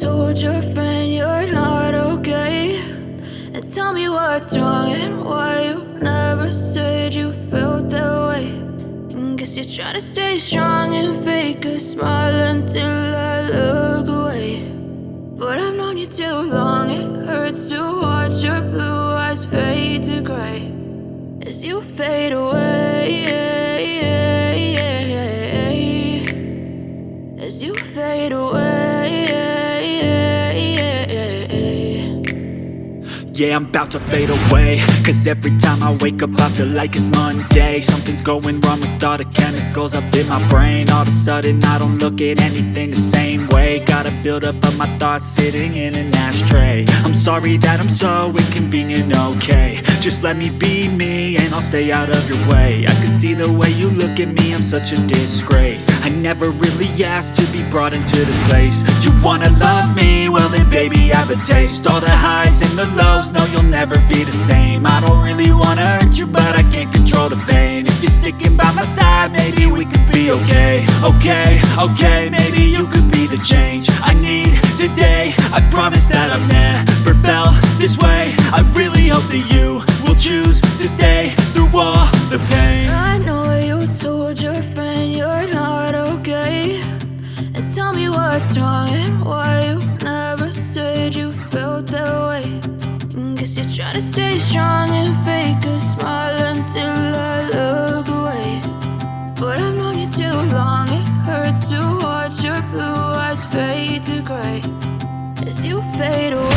told your friend you're not okay, and tell me what's wrong and why you never said you felt that way. And guess you're trying to stay strong and fake a smile until I look away. But I've known you too long, it hurts to watch your blue eyes fade to gray as you fade away, as you fade away. Yeah, I'm about to fade away, cause every time I wake up I feel like it's Monday. Something's going wrong with all the chemicals up in my brain. All of a sudden I don't look at anything the same way. Gotta build up of my thoughts sitting in an ashtray. I'm sorry that I'm so inconvenient, okay. Just let me be me and I'll stay out of your way. I can see the way you look at me, I'm such a disgrace. I never really asked to be brought into this place. You wanna love me? Well then baby I have a taste. All the highs and the lows, no you'll never be the same. I don't really wanna hurt you but I can't control the pain. If you're sticking by my side maybe we could be okay. Okay, maybe you could be the change I need today. I promise that I've never felt this way. I really hope that you will choose to stay through all the pain. I know you told your friend you're not okay, and tell me what's wrong and why you never said you felt that way. And guess you're trying to stay strong and fake a smile until I look away. But I've known you too long, it hurts to watch your blue eyes fade to gray as you fade away.